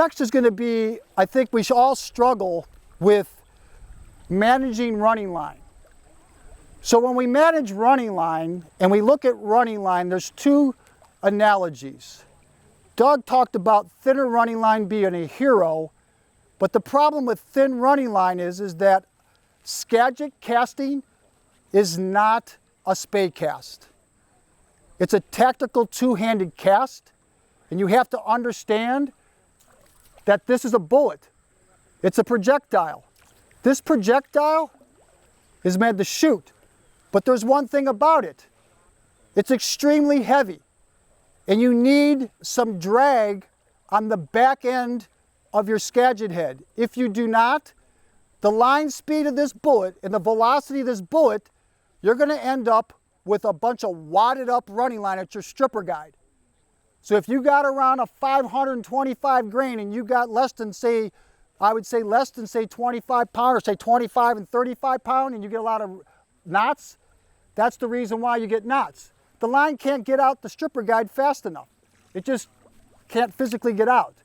next is going to be, I think we should all struggle with managing running line. So when we manage running line and we look at running line, there's two analogies. Doug talked about thinner running line being a hero, but the problem with thin running line is that Skagit casting is not a spade cast. It's a tactical two-handed cast, and you have to understand that this is a bullet. It's a projectile. This projectile is meant to shoot, but there's one thing about it. It's extremely heavy, and you need some drag on the back end of your Skagit head. If you do not, the line speed of this bullet and the velocity of this bullet, you're going to end up with a bunch of wadded up running line at your stripper guide. So if you got around a 525 grain and you got less than, say, I would say less than, say, 25 pound, or say 25 and 35 pound, and you get a lot of knots, that's the reason why you get knots. The line can't get out the stripper guide fast enough. It just can't physically get out.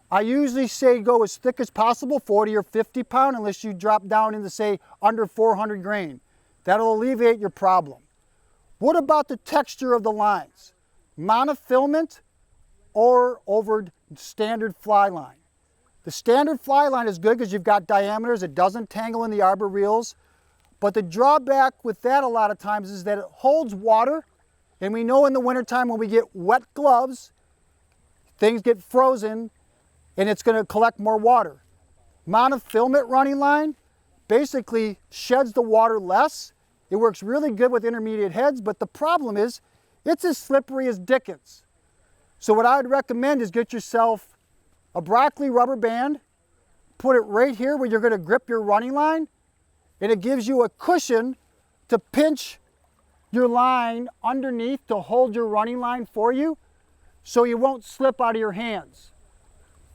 I usually say go as thick as possible, 40 or 50 pound, unless you drop down into, say, under 400 grain. That'll alleviate your problem. What about the texture of the lines? Monofilament or over standard fly line? The standard fly line is good because you've got diameters, it doesn't tangle in the arbor reels, but the drawback with that a lot of times is that it holds water, and we know in the wintertime when we get wet gloves, things get frozen and it's going to collect more water. Monofilament running line basically sheds the water less. It works really good with intermediate heads, but the problem is it's as slippery as Dickens. So what I would recommend is get yourself a broccoli rubber band, put it right here where you're going to grip your running line, and it gives you a cushion to pinch your line underneath to hold your running line for you so you won't slip out of your hands.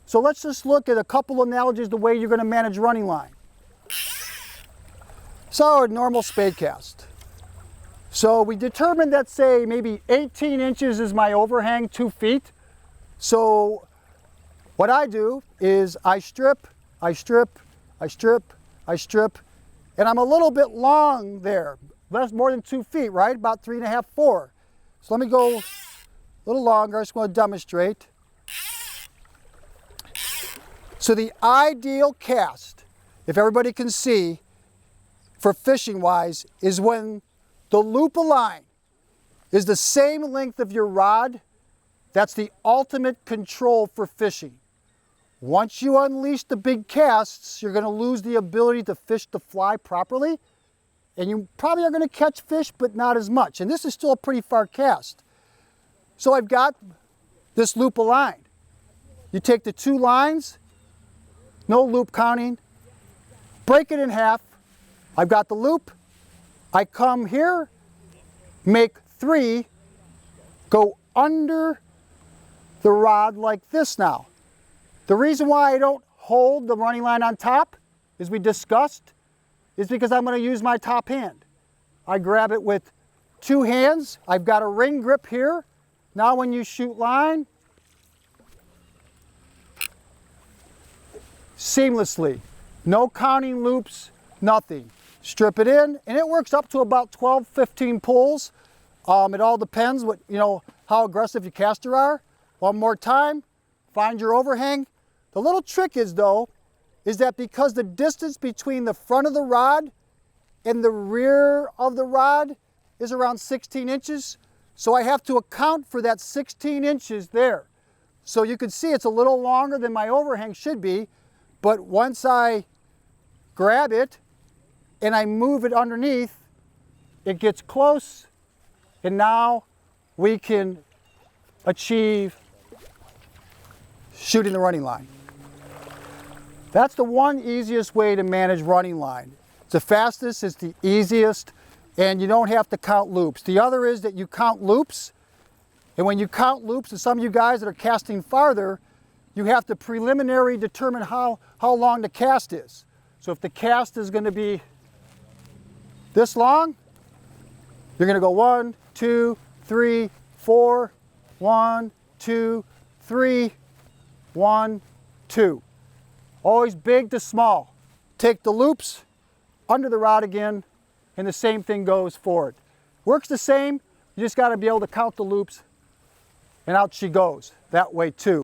So let's just look at a couple analogies the way you're going to manage running line. So a normal spade cast. So we determined that, say, maybe 18 inches is my overhang, 2 feet. So what I do is I strip, I strip, I strip, I strip, and I'm a little bit long there. That's more than 2 feet, right? About 3.5, 4. So let me go a little longer. I just want to demonstrate. So the ideal cast, if everybody can see, for fishing wise, is when the loop of line is the same length of your rod. That's the ultimate control for fishing. Once you unleash the big casts, you're going to lose the ability to fish the fly properly, and you probably are going to catch fish, but not as much. And this is still a pretty far cast. So I've got this loop of line. You take the 2 lines, no loop counting, break it in half. I've got the loop, I come here, make 3, go under the rod like this now. The reason why I don't hold the running line on top, as we discussed, is because I'm going to use my top hand. I grab it with 2 hands, I've got a ring grip here. Now when you shoot line, seamlessly, no counting loops, nothing. Strip it in, and it works up to about 12, 15 pulls. It all depends what, how aggressive your caster are. One more time, find your overhang. The little trick is that because the distance between the front of the rod and the rear of the rod is around 16 inches, so I have to account for that 16 inches there. So you can see it's a little longer than my overhang should be, but once I grab it, and I move it underneath, it gets close, and now we can achieve shooting the running line. That's the one easiest way to manage running line. It's the fastest, it's the easiest, and you don't have to count loops. The other is that you count loops, and when you count loops, and some of you guys that are casting farther, you have to preliminary determine how long the cast is. So if the cast is going to be this long, you're going to go 1, 2, 3, 4, 1, 2, 3, 1, 2. Always big to small. Take the loops under the rod again, and the same thing goes forward. Works the same, you just got to be able to count the loops, and out she goes that way too.